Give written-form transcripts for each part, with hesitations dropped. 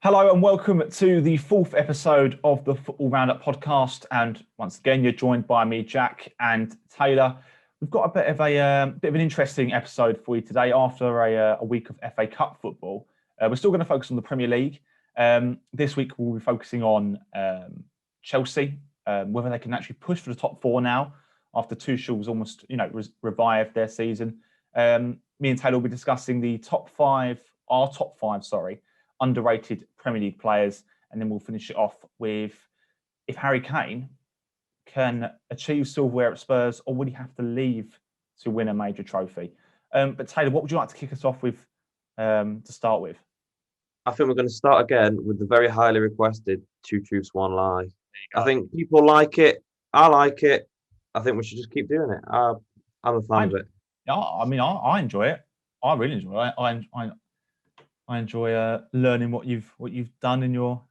Hello and welcome to the fourth episode of the Football Roundup podcast. And once again, you're joined by me, Jack and Taylor. We've got a bit of an interesting episode for you today after a week of FA Cup football. We're still going to focus on the Premier League. This week we'll be focusing on Chelsea, whether they can actually push for the top four now after Tuchel's almost revived their season. Me and Taylor will be discussing the top five, underrated Premier League players, and then we'll finish it off with if Harry Kane can achieve silverware at Spurs, or would he have to leave to win a major trophy? But Taylor, what would you like to kick us off with to start with? I think we're going to start again with the very highly requested Two Truths, One Lie. I think people like it. I like it. I think we should just keep doing it. I'm a fan of it. Yeah, I mean, I enjoy it. I really enjoy it. I enjoy learning what you've done in your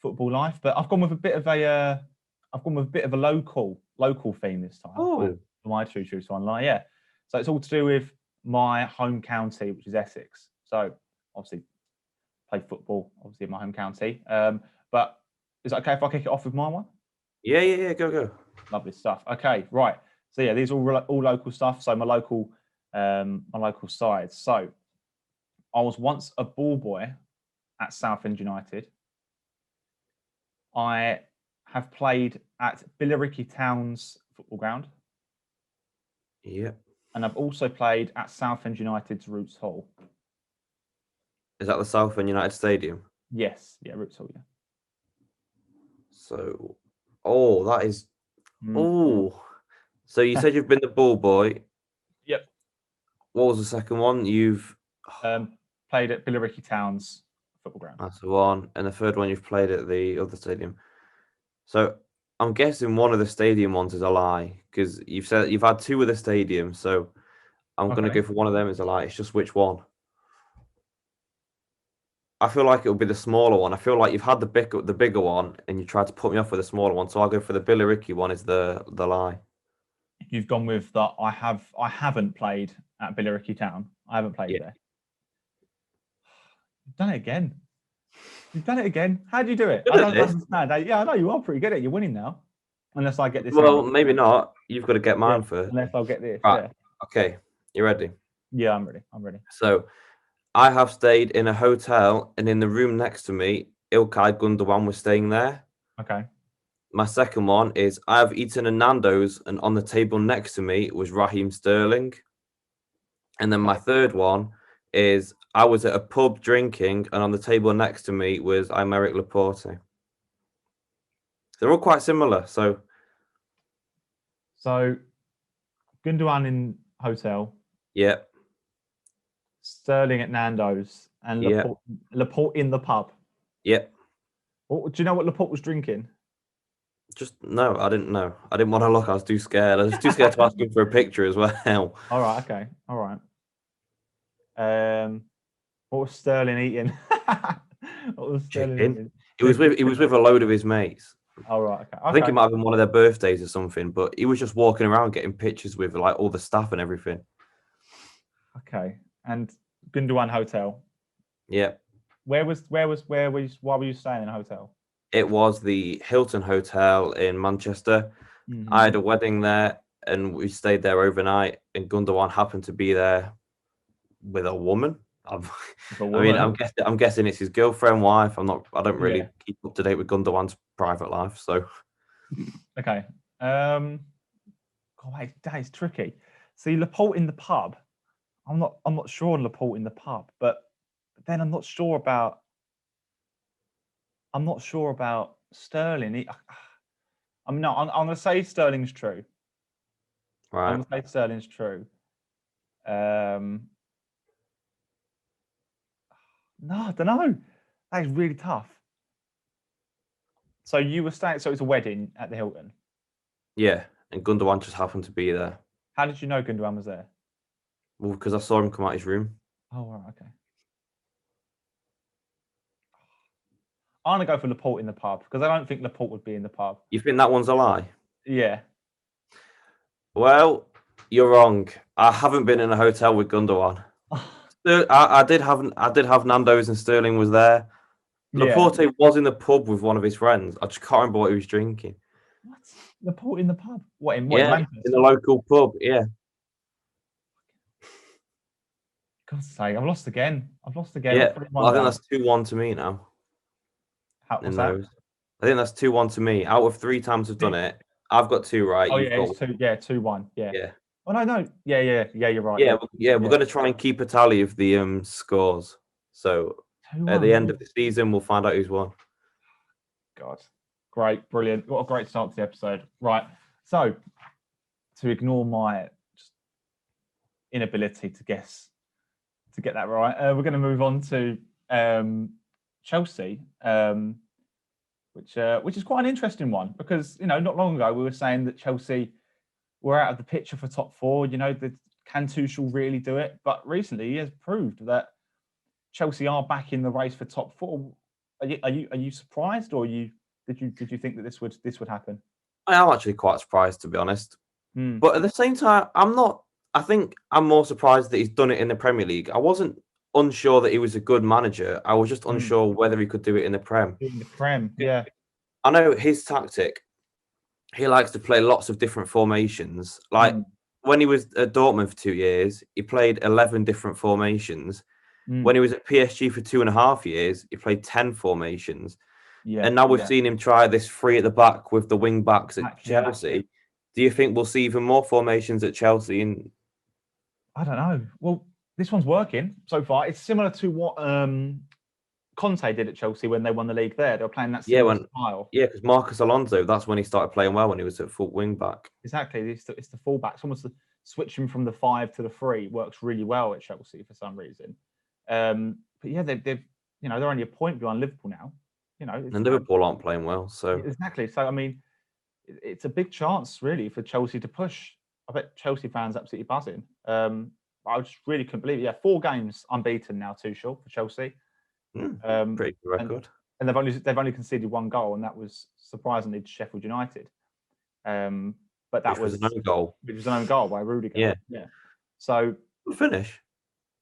football life, but I've gone with a bit of a local theme this time. Oh, for my Two Truths, One Lie. Yeah, so it's all to do with my home county, which is Essex. So obviously, played football obviously in my home county. But is it okay if I kick it off with my one? Yeah. Go. Lovely stuff. Okay, right. So yeah, these are all local stuff. So my local side. So I was once a ball boy at Southend United. I have played at Billericay Town's football ground. Yep. And I've also played at Southend United's Roots Hall. Is that the Southend United Stadium? Yes. Yeah, Roots Hall, yeah. So, that is... So you said you've been the ball boy. Yep. What was the second one? You've... Played at Billericay Town's football ground. That's the one. And the third one you've played at the other stadium. So I'm guessing one of the stadium ones is a lie, because you've said you've had two of the stadium. So I'm going to go for one of them as a lie. It's just which one. I feel like it'll be the smaller one. I feel like you've had the bigger one and you tried to put me off with the smaller one. So I'll go for the Billericay one is the lie. You've gone with that. I haven't played at Billericay Town. I haven't played there. You've done it again. How do you do it? I don't understand. Yeah, I know you are pretty good at it. You're winning now. Unless I get this. Well, maybe not. You've got to get mine first. Unless I'll get this. Right. Yeah. Okay. You ready? Yeah, I'm ready. So I have stayed in a hotel, and in the room next to me, Ilkay Gundogan was staying there. Okay. My second one is I have eaten a Nando's, and on the table next to me was Raheem Sterling. And then my third one is I was at a pub drinking, and on the table next to me was Aymeric Laporte. They're all quite similar. So Gundogan in hotel. Yep. Sterling at Nando's and Laporte in the pub. Yep. Do you know what Laporte was drinking? No, I didn't know. I didn't want to look. I was too scared. I was too scared to ask him for a picture as well. All right. Okay. All right. What was Sterling eating? Chicken. He was with a load of his mates. All right. Okay. I think it might have been one of their birthdays or something. But he was just walking around getting pictures with like all the staff and everything. Okay. And Gundogan Hotel. Yeah. Why were you staying in a hotel? It was the Hilton Hotel in Manchester. Mm-hmm. I had a wedding there, and we stayed there overnight. And Gundogan happened to be there with a woman. I'm guessing it's his girlfriend, wife. I don't really keep up to date with Gundogan's private life. So. Okay. God, wait, that is tricky. See, Laporte in the pub. I'm not sure on Laporte in the pub, but then I'm not sure about Sterling. I'm going to say Sterling's true. Right. I'm going to say Sterling's true. No, I don't know. That is really tough. So you were staying. So it's a wedding at the Hilton. Yeah, and Gundogan just happened to be there. How did you know Gundogan was there? Well, because I saw him come out his room. Oh, right, okay. I'm going to go for Laporte in the pub because I don't think Laporte would be in the pub. You think that one's a lie? Yeah. Well, you're wrong. I haven't been in a hotel with Gundogan. I did have Nando's and Sterling was there. Laporte was in the pub with one of his friends. I just can't remember what he was drinking. What? Laporte in the pub? What in in the local pub? Yeah. God's sake, I've lost again. Yeah, I think that's 2-1 to me now. What's that? I think that's 2-1 to me. Out of 3 times we've done it, I've got 2 right. Oh, it's 2. Yeah, 2-1. Yeah. Oh no. Yeah. You're right. We're going to try and keep a tally of the scores. So 2-1, at the end of the season, we'll find out who's won. God, great, brilliant! What a great start to the episode. Right, so to ignore my inability to get that right, we're going to move on to Chelsea, which is quite an interesting one because not long ago we were saying that Chelsea were out of the picture for top 4. Can Tuchel really do it? But recently he has proved that Chelsea are back in the race for top 4. Are you surprised, or did you think that this would happen? I am actually quite surprised, to be honest. But at the same time, I'm not. I think I'm more surprised that he's done it in the Premier League. I wasn't unsure that he was a good manager. I was just unsure whether he could do it in the Prem. In the Prem, yeah. I know his tactic. He likes to play lots of different formations. Like when he was at Dortmund for 2 years, he played 11 different formations. When he was at PSG for 2.5 years, he played 10 formations. Yeah, and now we've seen him try this 3 at the back with the wing backs at Chelsea. Do you think we'll see even more formations at Chelsea? I don't know. Well, this one's working so far. It's similar to what Conte did at Chelsea when they won the league there. They were playing that similar style. Yeah, because Marcus Alonso, that's when he started playing well, when he was at full wing back. Exactly. It's the fullback. It's almost switching from the 5 to the 3 works really well at Chelsea for some reason. But yeah, they've they're only a point behind Liverpool now. And Liverpool aren't playing well, so exactly. So I mean, it's a big chance really for Chelsea to push. I bet Chelsea fans absolutely buzzing. I just really couldn't believe it. Yeah, 4 games unbeaten now, Tuchel for Chelsea. Pretty good record. And they've only conceded 1 goal, and that was surprisingly to Sheffield United. But that was an own goal. It was an own goal by Rudiger. Yeah. So good finish.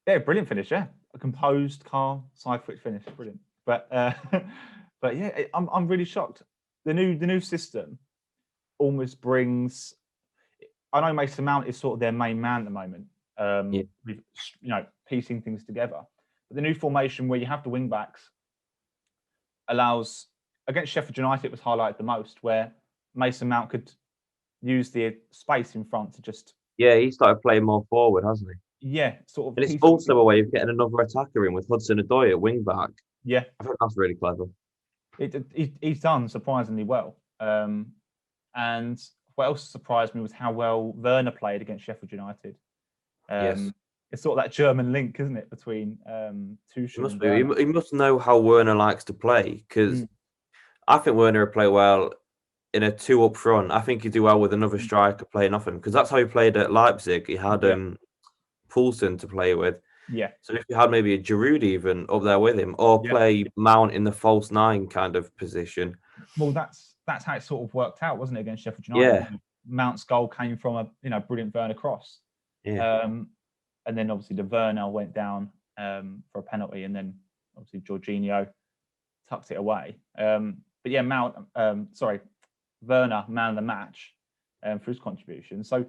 Yeah, brilliant finish. Yeah, a composed, calm, side-foot finish. Brilliant. But yeah, I'm really shocked. The new system almost brings. I know Mason Mount is sort of their main man at the moment. With piecing things together. But the new formation where you have the wing backs allows, against Sheffield United, it was highlighted the most, where Mason Mount could use the space in front to just. Yeah, he started playing more forward, hasn't he? Yeah, sort of. And it's also a way of getting another attacker in with Hudson-Odoi at wing back. Yeah, I think that's really clever. He's done surprisingly well. And what else surprised me was how well Werner played against Sheffield United. Yes. It's sort of that German link, isn't it, between Tuchel he must know how Werner likes to play, because I think Werner would play well in a 2 up front. I think he'd do well with another striker playing off him, because that's how he played at Leipzig. He had Poulsen to play with. Yeah. So if you had maybe a Giroud even up there with him, or play Mount in the false 9 kind of position. Well, that's how it sort of worked out, wasn't it, against Sheffield United? Yeah. Mount's goal came from a brilliant Werner cross. Yeah. And then obviously the Werner went down for a penalty, and then obviously Jorginho tucked it away. But yeah, Werner, man of the match for his contribution. So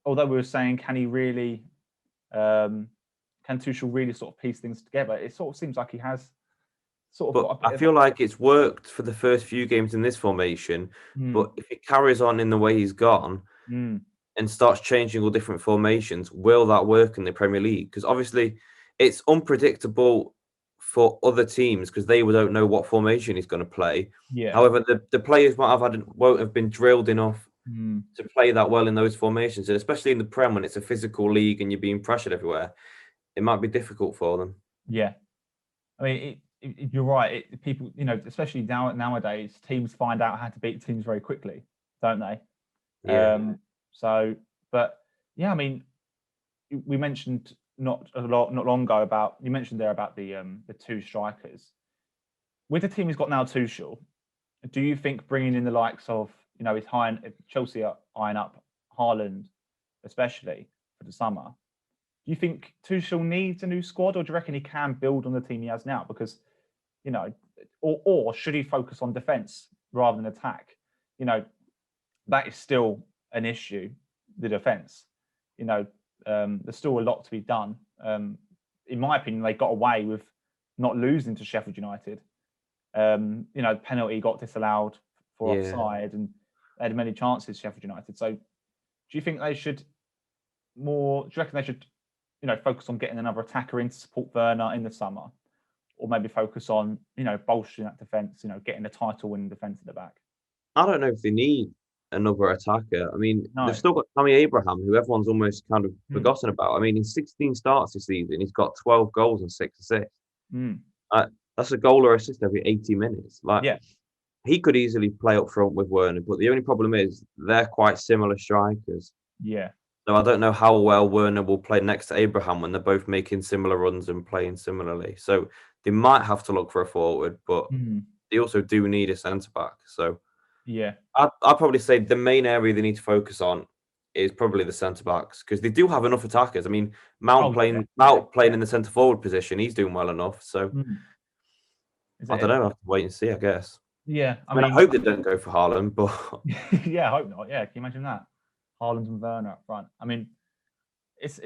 although we were saying, can Tuchel really sort of piece things together? It sort of seems like he has sort of. But I feel like it's worked for the first few games in this formation. But if it carries on in the way he's gone and starts changing all different formations, will that work in the Premier League? Because obviously it's unpredictable for other teams because they don't know what formation he's going to play. Yeah. However, the players won't have been drilled enough to play that well in those formations, and especially in the Prem when it's a physical league and you're being pressured everywhere, it might be difficult for them. Yeah, I mean, you're right. People, especially nowadays, teams find out how to beat teams very quickly, don't they? Yeah. But yeah, I mean, we mentioned not long ago about the 2 strikers. With the team he's got now, Tuchel, do you think bringing in the likes of Chelsea are eyeing up Haaland, especially for the summer? Do you think Tuchel needs a new squad, or do you reckon he can build on the team he has now? Because You know, or should he focus on defence rather than attack? You know, that is still an issue. The defence. You know, there's still a lot to be done. In my opinion, they got away with not losing to Sheffield United. You know, penalty got disallowed for offside, and they had many chances, Sheffield United. So, do you think they should more? Do you reckon they should, you know, focus on getting another attacker in to support Werner in the summer, or maybe focus on, you know, bolstering that defence? You know, getting a title-winning defence at the back. I don't know if they need another attacker. I mean, No. they've still got Tammy Abraham, who everyone's almost kind of forgotten about. I mean, in 16 starts this season, he's got 12 goals and 6 assists. That's a goal or assist every 80 minutes. He could easily play up front with Werner, but the only problem is they're quite similar strikers. Yeah. So I don't know how well Werner will play next to Abraham when they're both making similar runs and playing similarly. So they might have to look for a forward, but they also do need a centre-back. So yeah, I'd probably say the main area they need to focus on is probably the centre-backs, because they do have enough attackers. I mean, Mount playing in the centre-forward position, he's doing well enough. So I don't know. I'll have to wait and see, I guess. Yeah, I mean, I hope they don't go for Haaland, but yeah, I hope not. Yeah, can you imagine that? Haaland and Werner up front. I mean, it's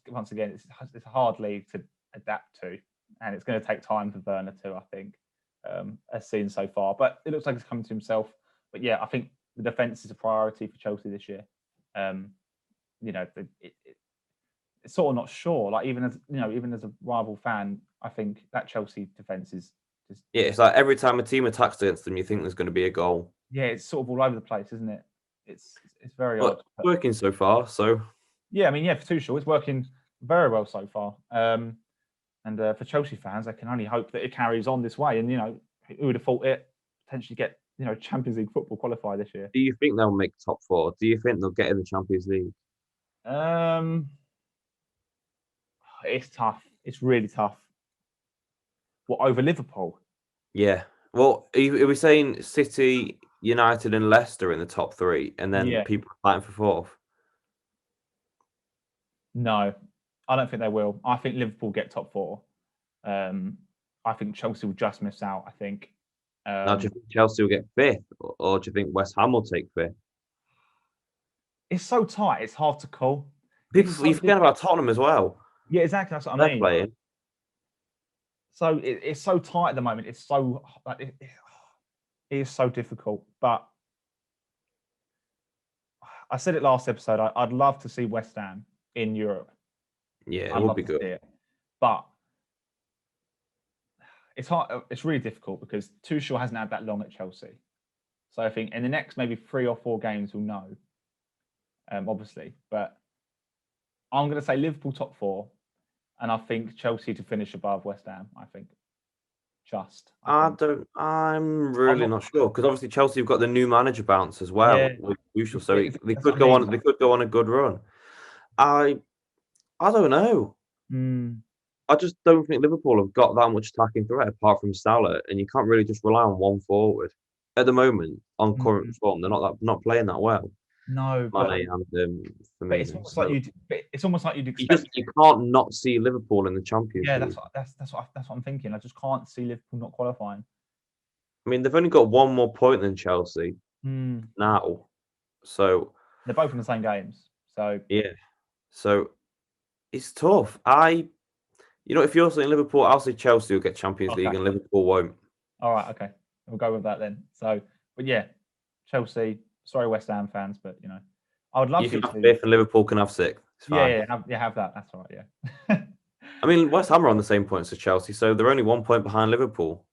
once again, it's a hard league to adapt to, and it's going to take time for Werner too, I think, as seen so far. But it looks like he's coming to himself. But yeah, I think the defence is a priority for Chelsea this year. You know, it's sort of not sure. Like even as a rival fan, I think that Chelsea defence is just it's like every time a team attacks against them, you think there's going to be a goal. Yeah, it's sort of all over the place, isn't it? It's very odd. It's working so far, so yeah, I mean, yeah, for Tuchel, it's working very well so far. And for Chelsea fans, I can only hope that it carries on this way. And you know, who would have thought it potentially get Champions League football qualify this year? Do you think they'll make top 4? Do you think they'll get in the Champions League? It's tough. It's really tough. What, over Liverpool? Yeah. Well, are we saying City, United, and Leicester in the top 3, and then people fighting for 4th? No, I don't think they will. I think Liverpool get top 4. I think Chelsea will just miss out. I think. Now, do you think Chelsea will get 5th, or do you think West Ham will take 5th? It's so tight. It's hard to call. You forget about Tottenham as well. Yeah, exactly. That's what I mean. Playing. So it's so tight at the moment. It's so it is so difficult. But I said it last episode. I'd love to see West Ham in Europe. Yeah, it would be good. But it's hard. It's really difficult because Tuchel hasn't had that long at Chelsea. So I think in the next maybe 3 or 4 games we'll know. Obviously, but I'm going to say Liverpool top 4. And I think Chelsea to finish above West Ham. I think. I'm really not sure, because obviously Chelsea have got the new manager bounce as well with Tuchel, so they could go on. They could go on a good run. I don't know. I just don't think Liverpool have got that much attacking threat apart from Salah, and you can't really just rely on one forward at the moment on current form. They're not playing that well. No, but it's almost like you'd expect. You can't not see Liverpool in the Champions League. Yeah, that's what I'm thinking. I just can't see Liverpool not qualifying. I mean, they've only got 1 more point than Chelsea now, so they're both in the same games. So yeah, so it's tough. If you're saying Liverpool, I'll say Chelsea will get Champions League and Liverpool won't. All right, okay, we'll go with that then. So, but yeah, Chelsea. Sorry, West Ham fans, but I would love you can have 5th and Liverpool can have 6th. It's fine. Have that. That's all right. Yeah. I mean, West Ham are on the same points as Chelsea, so they're only 1 point behind Liverpool.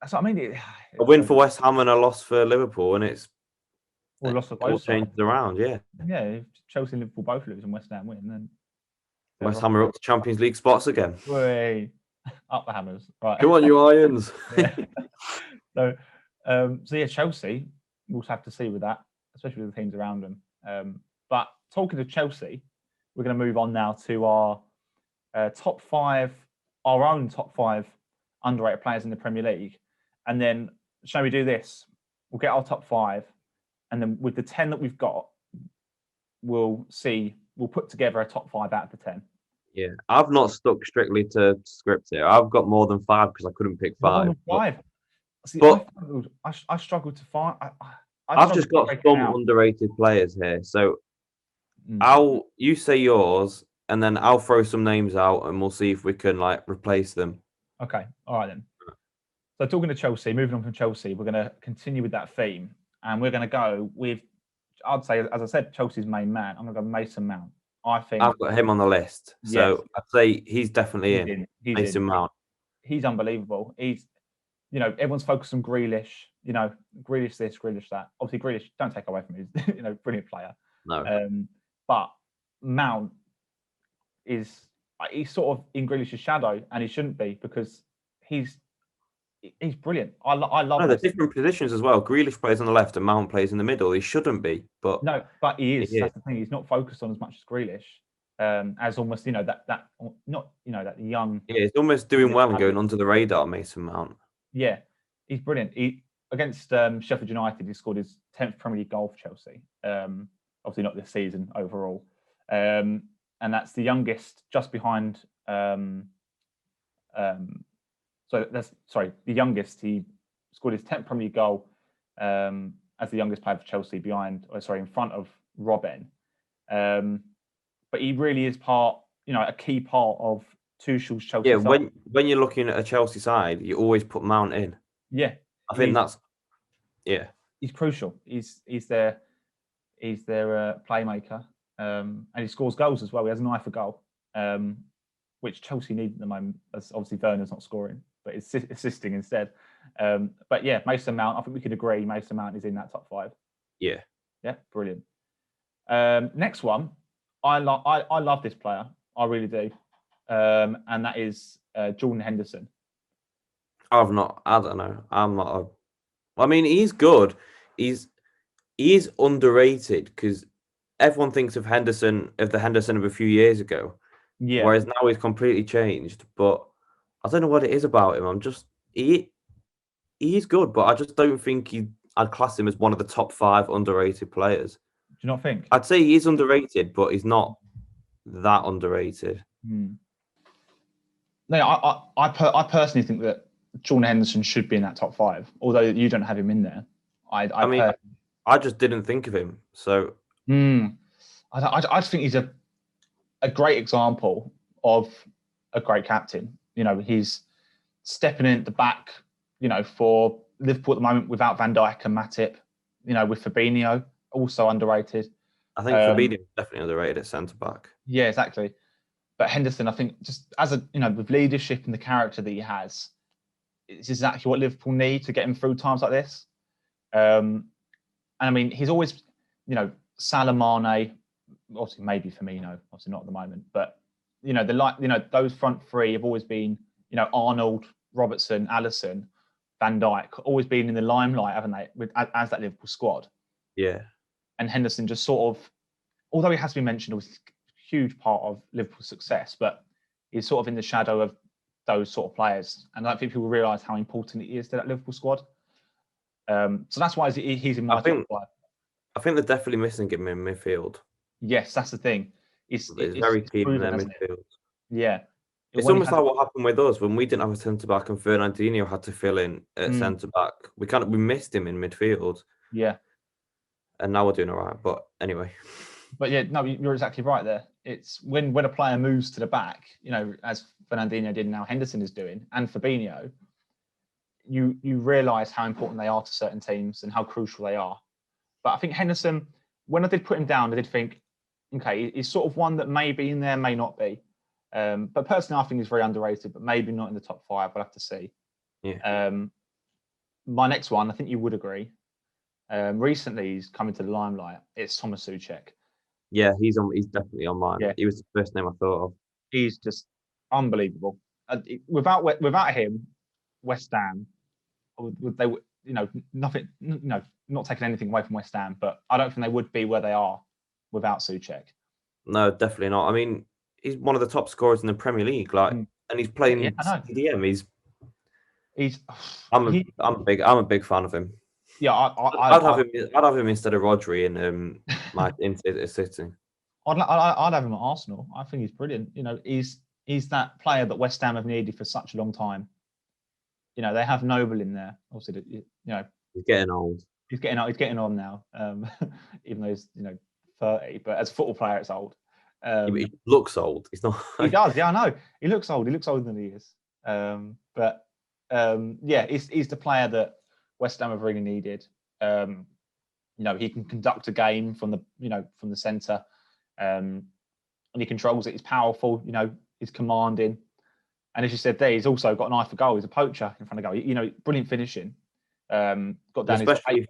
That's what I mean. A win for West Ham and a loss for Liverpool, and it's loss for both changed around. Yeah. Yeah. If Chelsea and Liverpool both lose and West Ham win, then West Ham are up to Champions League spots again. Way up the Hammers, right? Come on, you Irons. So yeah, Chelsea. We'll have to see with that, especially with the teams around them. But talking to Chelsea, we're going to move on now to our top 5, our own top 5 underrated players in the Premier League. And then, shall we do this? We'll get our top 5, and then with the 10 that we've got, we'll put together a top 5 out of the 10. Yeah, I've not stuck strictly to script here. I've got more than 5 because I couldn't pick You've got more 5. than 5. See, But I struggled to find. I I've struggled just to got break it some down. underrated players here. So Mm. you say yours, and then I'll throw some names out, and we'll see if we can like replace them. Okay, all right then. So talking to Chelsea, moving on from Chelsea, we're going to continue with that theme, and we're going to go with, I'd say, as I said, Chelsea's main man. I'm going to go Mason Mount. I think I've got him on the list, so yes, I'd say he's definitely in. He's Mason in. Mount. He's unbelievable. He's, everyone's focused on Grealish. Grealish this, Grealish that. Obviously, Grealish, don't take away from him. He's, brilliant player. No. But Mount he's sort of in Grealish's shadow, and he shouldn't be because he's brilliant. I love. No, they're different positions as well. Grealish plays on the left, and Mount plays in the middle. He shouldn't be, but but he is. He That's the thing. He's not focused on as much as Grealish, as almost that not that young. Yeah, he's almost doing well and going under the radar. Mason Mount. Yeah, he's brilliant. He against Sheffield United, he scored his 10th Premier League goal for Chelsea. Obviously not this season overall, and that's the youngest, just behind. The youngest. He scored his 10th Premier League goal as the youngest player for Chelsea, in front of Robben. But he really is a key part of Tuchel's Chelsea. Yeah, when you're looking at a Chelsea side, you always put Mount in. Yeah, I think that's he's crucial. He's their playmaker, and he scores goals as well. He has an eye for goal, which Chelsea need at the moment, as obviously Werner's not scoring, but it's assisting instead. But yeah, Mason Mount, I think we could agree Mason Mount is in that top 5. Yeah, brilliant. Next one, I love this player, I really do, and that is Jordan Henderson. I don't know. I'm not. I mean, he's good. He's underrated because everyone thinks of the Henderson of a few years ago. Yeah. Whereas now he's completely changed. But I don't know what it is about him. He's good, but I just don't think I'd class him as one of the top 5 underrated players. Do you not think? I'd say he's underrated, but he's not that underrated. No, I personally think that Jordan Henderson should be in that top 5, although you don't have him in there. I just didn't think of him. So I just think he's a great example of a great captain. He's stepping in at the back, for Liverpool at the moment without Van Dijk and Matip, with Fabinho, also underrated. I think Fabinho is definitely underrated at centre-back. Yeah, exactly. But Henderson, I think, just as with leadership and the character that he has, it's exactly what Liverpool need to get him through times like this. And I mean, he's always, Salah, Mane, obviously maybe Firmino, obviously not at the moment, but those front three have always been, Arnold, Robertson, Alisson, Van Dijk, always been in the limelight, haven't they, as that Liverpool squad? Yeah. And Henderson just sort of, although he has been mentioned, was a huge part of Liverpool's success, but he's sort of in the shadow of those sort of players. And I don't think people realise how important he is to that Liverpool squad. So that's why he's in my top 5. I think they're definitely missing him in midfield. Yes, that's the thing. It's very key in their midfield. Yeah. It's almost like what happened with us when we didn't have a centre-back and Fernandinho had to fill in at centre-back. We missed him in midfield. Yeah. And now we're doing all right. But anyway. But yeah, no, you're exactly right there. It's when a player moves to the back, as Fernandinho did, now Henderson is doing, and Fabinho, you realise how important they are to certain teams and how crucial they are. But I think Henderson, when I did put him down, I did think, okay, he's sort of one that may be in there, may not be. But personally, I think he's very underrated, but maybe not in the top 5. I'll have to see. Yeah. My next one, I think you would agree. Recently, he's come into the limelight. It's Thomas Souček. Yeah, he's definitely on mine. Yeah. He was the first name I thought of. He's just unbelievable. Without him, West Ham, they nothing, not taking anything away from West Ham, but I don't think they would be where they are without Souček. No, definitely not. I mean, he's one of the top scorers in the Premier League, and he's playing CDM. I'm a big fan of him. Yeah, I'd have him instead of Rodri in my City. I'd have him at Arsenal. I think he's brilliant. You know, he's that player that West Ham have needed for such a long time. You know, they have Noble in there. Obviously, you know, he's getting old. He's getting on now. Even though he's 30, but as a football player, it's old. He looks old. He's not. He does. Yeah, I know. He looks old. He looks older than he is. Yeah, he's the player that West Ham have really needed. You know, he can conduct a game from the centre, and he controls it. He's powerful. You know, he's commanding, and as you said there, he's also got an eye for goal. He's a poacher in front of goal. You know, brilliant finishing. Got down especially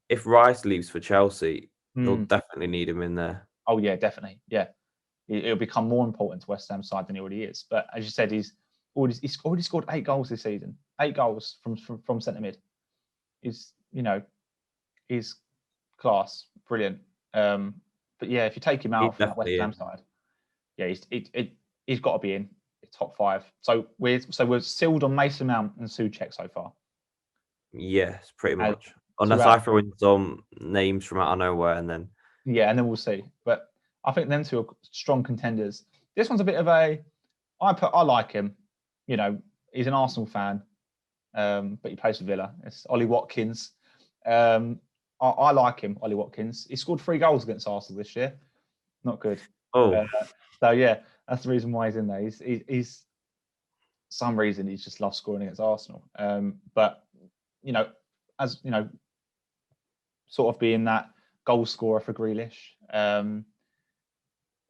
if Rice leaves for Chelsea, they'll definitely need him in there. Oh yeah, definitely. Yeah, it'll become more important to West Ham's side than he already is. But as you said, he's already scored 8 goals this season. 8 goals from centre mid. He's class, brilliant. But yeah, if you take him out from that West Ham side, yeah, he's got to be in top 5. So we're sealed on Mason Mount and Souček so far. Yes, pretty much. Unless I throw in some names from out of nowhere, and then we'll see. But I think them two are strong contenders. This one's a bit of I like him. You know, he's an Arsenal fan, but he plays for Villa. It's Ollie Watkins. I like him, Ollie Watkins. He scored 3 goals against Arsenal this year. Not good. Oh, so yeah, that's the reason why he's in there. He's some reason he's just loves scoring against Arsenal. But you know, as you know, sort of being that goal scorer for Grealish.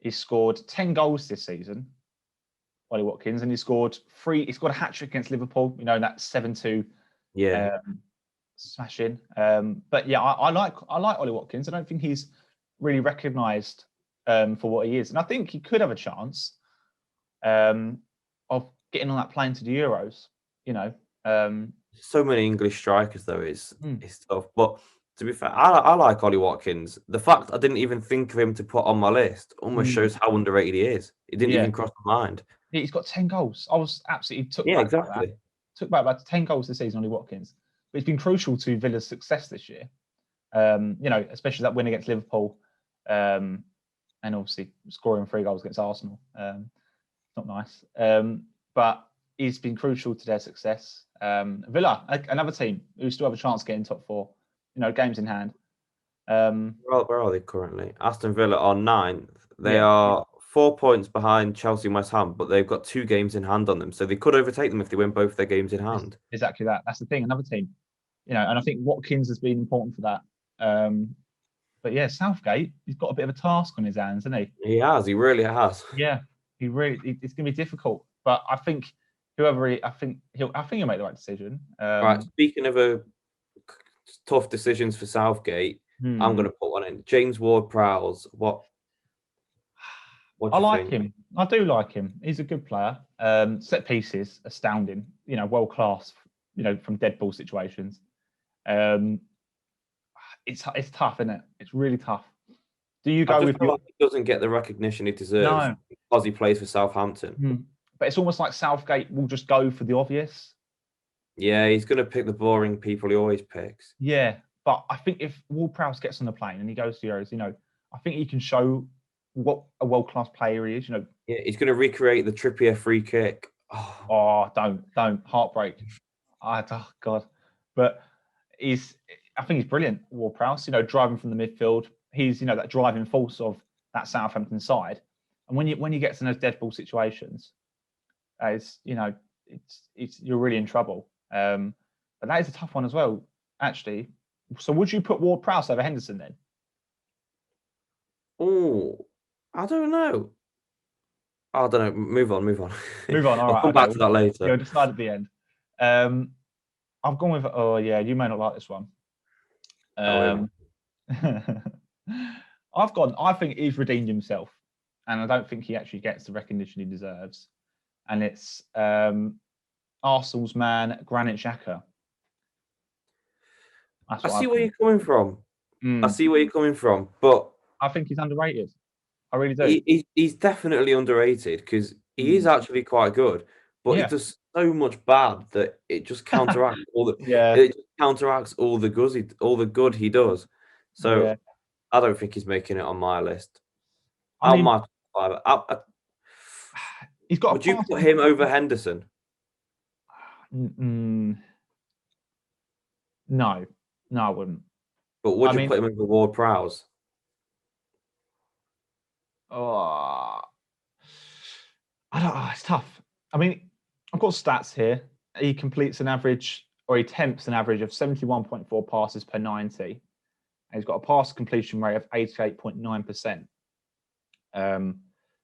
He scored 10 goals this season, Ollie Watkins, and he scored 3. He scored a hat-trick against Liverpool, you know, in that 7-2 smashing. But yeah, I like Ollie Watkins. I don't think he's really recognised for what he is. And I think he could have a chance of getting on that plane to the Euros, you know. So many English strikers, though, is tough. But to be fair, I like Ollie Watkins. The fact I didn't even think of him to put on my list almost shows how underrated he is. It didn't even cross my mind. He's got 10 goals. I was absolutely took back about 10 goals this season, Ollie Watkins. But it's been crucial to Villa's success this year. You know, especially that win against Liverpool, and obviously scoring 3 goals against Arsenal. Not nice. But he's been crucial to their success. Villa, another team who still have a chance of getting top 4. You know, games in hand. Where are they currently? Aston Villa are 9th. They are 4 points behind Chelsea and West Ham, but they've got 2 games in hand on them, so they could overtake them if they win both their games in hand. Exactly that. That's the thing. Another team, you know, and I think Watkins has been important for that. But yeah, Southgate, he's got a bit of a task on his hands, hasn't he? He has. He really has. Yeah, it's going to be difficult. But I think I think he'll make the right decision. Right. Speaking of tough decisions for Southgate, I'm going to put one in. James Ward-Prowse. What I like him. I do like him. He's a good player. Set pieces, astounding. You know, world class. You know, from dead ball situations. It's tough, isn't it? It's really tough. Do you go with? Like he doesn't get the recognition he deserves because he plays for Southampton. But it's almost like Southgate will just go for the obvious. Yeah, he's going to pick the boring people he always picks. Yeah, but I think if Ward-Prowse gets on the plane and he goes to Euros, you know, I think he can show what a world-class player he is. You know, yeah, he's going to recreate the Trippier free kick. Oh, don't heartbreak. Oh God, but I think he's brilliant. Ward-Prowse, you know, driving from the midfield, he's that driving force of that Southampton side. And when you get in those dead ball situations, it's you're really in trouble. But that is a tough one as well, actually. So would you put Ward-Prowse over Henderson then? Oh, I don't know. Move on. Move on. All right. I'll come back to that later. You'll decide at the end. I've gone with. Oh yeah, you may not like this one. I think he's redeemed himself, and I don't think he actually gets the recognition he deserves. And it's Arsenal's man, Granit Xhaka. I see where you're coming from. I see where you're coming from, but I think he's underrated. I really do. He's definitely underrated because he is actually quite good, but he does so much bad that it just counteracts all the it just counteracts all the good he does. So I don't think he's making it on my list. I mean, my top five. he's got. Would you put him over Henderson? No, I wouldn't. But would you put him over Ward-Prowse? Oh, I don't know. It's tough. I mean, I've got stats here. He completes an average, or he attempts an average of 71.4 passes per 90. And he's got a pass completion rate of 88.9%.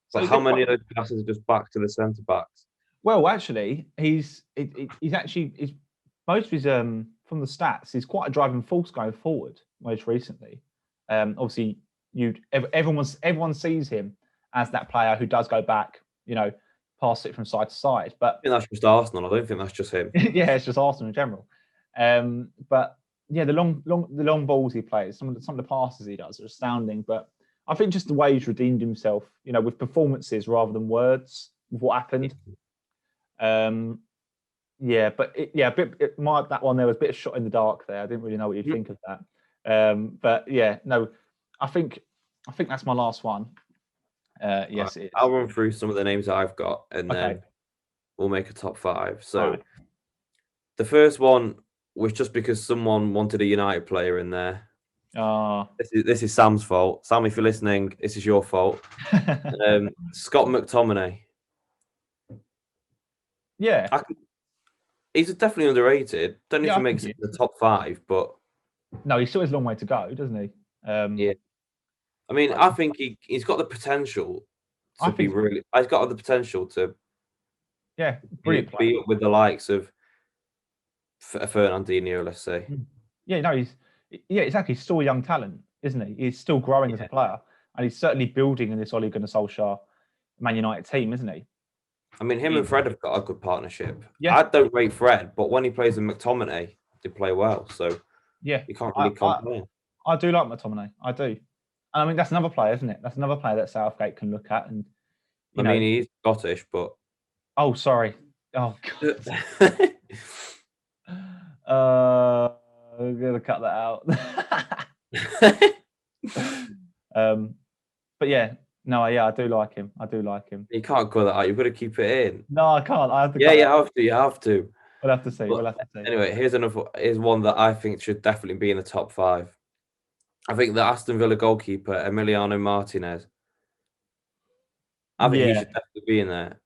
So how many of those passes are just back to the centre backs? Well, actually, he's most of his from the stats, he's quite a driving force going forward. Most recently, obviously, everyone sees him as that player who does go back, pass it from side to side. But I think that's just Arsenal. I don't think that's just him. yeah, it's just Arsenal in general. But yeah, the long balls he plays, some of the passes he does are astounding. But I think just the way he's redeemed himself, with performances rather than words, with what happened. Yeah, but that one there was a bit of shot in the dark there. I didn't really know what you'd think of that. But yeah, no, I think that's my last one. Yes, it is. I'll run through some of the names that I've got, and then we'll make a top five. So the first one was just because someone wanted a United player in there. This is Sam's fault. Sam, if you're listening, this is your fault. Scott McTominay. Yeah. He's definitely underrated. Don't know if he makes it the top five, but no, he still has a long way to go, doesn't he? Yeah. I mean, I think he's got the potential to be really. He's got the potential to. Yeah, brilliant player. Be up with the likes of Fernandinho, let's say. Yeah, no, exactly. He's still a young talent, isn't he? He's still growing as a player, and he's certainly building in this Ole Gunnar Solskjaer Man United team, isn't he? I mean, him and Fred have got a good partnership. Yeah. I don't rate Fred, but when he plays with McTominay, they play well. So yeah, you can't really complain. I do like McTominay. I do. And I mean, that's another player, isn't it? That's another player that Southgate can look at. And I mean, he's Scottish, but oh, sorry. Oh, God. I'm gonna cut that out. But yeah. No, yeah, I do like him. You can't cut that out. You've got to keep it in. No, I can't. I have to. Yeah, you have to. We'll have to see. We'll have to see. Anyway, here's one that I think should definitely be in the top five. I think the Aston Villa goalkeeper, Emiliano Martinez. I think he should definitely be in there.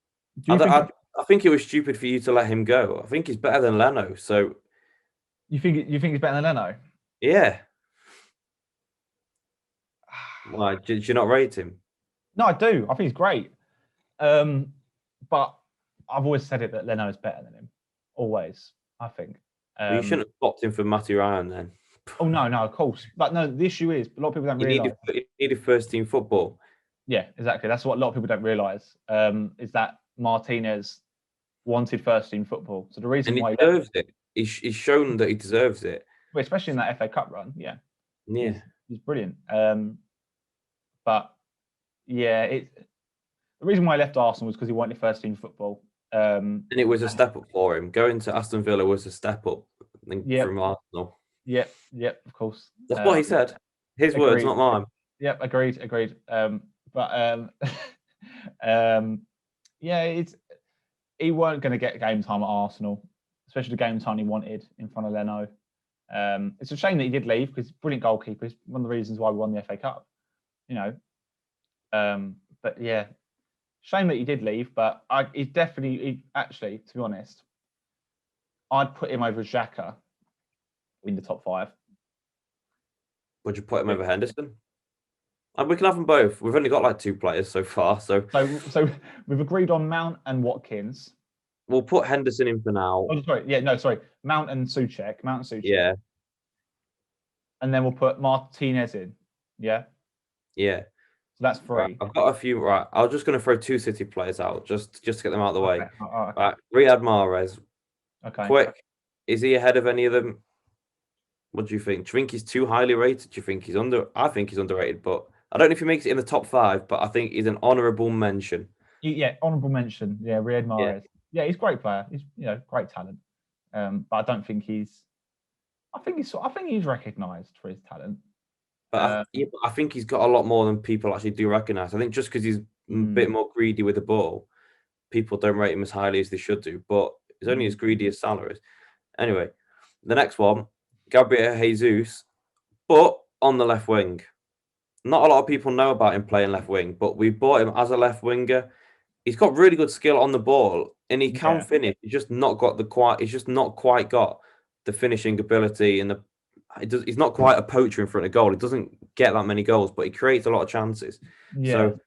I think it was stupid for you to let him go. I think he's better than Leno. So you think he's better than Leno? Yeah. Why? Did you not rate him? No, I do. I think he's great. But I've always said it that Leno is better than him. Always, I think. Well, you shouldn't have swapped him for Matty Ryan then. Oh, no, of course. But no, the issue is, a lot of people don't realise. You needed first-team football. Yeah, exactly. That's what a lot of people don't realise, is that Martinez wanted first-team football. So the reason why he deserves it. He's shown that he deserves it. Well, especially in that FA Cup run, yeah. Yeah. He's brilliant. But, yeah, the reason why he left Arsenal was because he wanted first-team football. And it was a step up for him. Going to Aston Villa was a step up from Arsenal. Yep, of course. That's what he said. His words, not mine. Yep, agreed. Yeah, he weren't going to get game time at Arsenal, especially the game time he wanted in front of Leno. It's a shame that he did leave because he's a brilliant goalkeeper. It's one of the reasons why we won the FA Cup, But yeah, shame that he did leave. But actually, to be honest, I'd put him over Xhaka in the top five. Would you put him over Henderson? And we can have them both. We've only got like two players so far. So we've agreed on Mount and Watkins. We'll put Henderson in for now. Oh, sorry. Yeah, no, sorry. Mount and Souček. Yeah. And then we'll put Martinez in. Yeah? Yeah. So that's three. Right, I've got a few. Right. I'm just going to throw two City players out just to get them out of the way. Okay. Right. Riyad Mahrez. Okay. Quick. Is he ahead of any of them? What do you think? Do you think he's too highly rated? Do you think he's I think he's underrated, but I don't know if he makes it in the top five, but I think he's an honourable mention. Yeah, honourable mention. Yeah, Riyad Mahrez. Yeah, he's a great player. He's great talent. But I don't think I think he's recognised for his talent. But I think he's got a lot more than people actually do recognise. I think just because he's a bit more greedy with the ball, people don't rate him as highly as they should do. But he's only as greedy as Salah is. Anyway, the next one, Gabriel Jesus, but on the left wing. Not a lot of people know about him playing left wing, but we bought him as a left winger. He's got really good skill on the ball, and he can finish. He's just not got He's just not quite got the finishing ability and he's not quite a poacher in front of goal. He doesn't get that many goals, but he creates a lot of chances. Yeah. So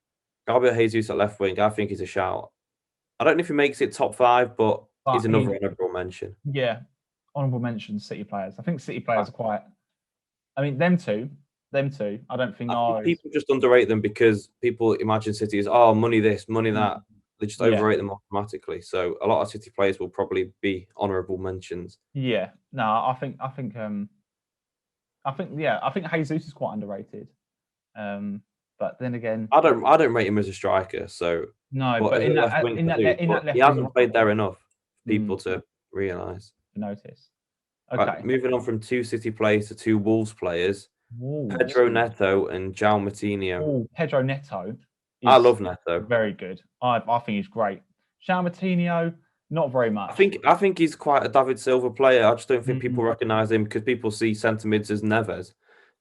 Gabriel Jesus at left wing, I think he's a shout. I don't know if he makes it top 5, but he's another honourable mention. Yeah, honourable mention, City players. I think City players are quite. I mean, them two. I don't think people just underrate them because people imagine City as money this, money that. They just overrate them automatically. So a lot of City players will probably be honourable mentions. Yeah, no, I think Jesus is quite underrated. But then again, I don't rate him as a striker. So no, but in that left he hasn't played there enough for people to realise. Notice. Okay, right, moving on from 2 City players to 2 Wolves players. Pedro Neto and João Moutinho. Oh, Pedro Neto. I love Neto. Very good. I think he's great. João Moutinho, not very much. I think he's quite a David Silva player. I just don't think people recognise him because people see centre mids as Neves,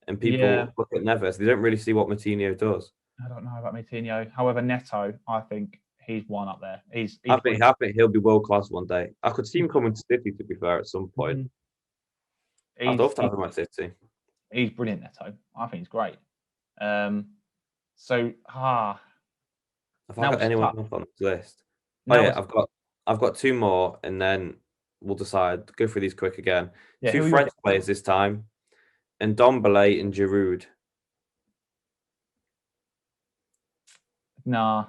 and people look at Neves. They don't really see what Moutinho does. I don't know about Moutinho. However, Neto, I think he's one up there. I think he'll be world class one day. I could see him coming to City, to be fair, at some point. I'd love to have him at City. He's brilliant, Neto. I think he's great. Have I got anyone up on this list? I've got 2 more, and then we'll decide. Go through these quick again. 2 French players this time, and Ndombele and Giroud. Nah.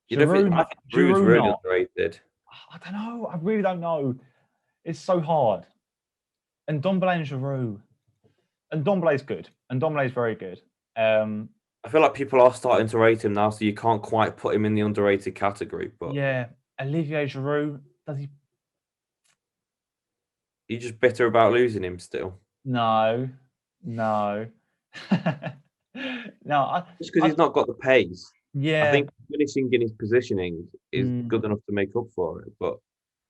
Giroud's really underrated. I don't know. I really don't know. It's so hard. And Ndombele and Giroud. And Ndombele's good. And Ndombele's very good. I feel like people are starting to rate him now, so you can't quite put him in the underrated category. But Olivier Giroud, does he? You're just bitter about losing him still? No. Just because he's not got the pace. Yeah. I think finishing in his positioning is good enough to make up for it. But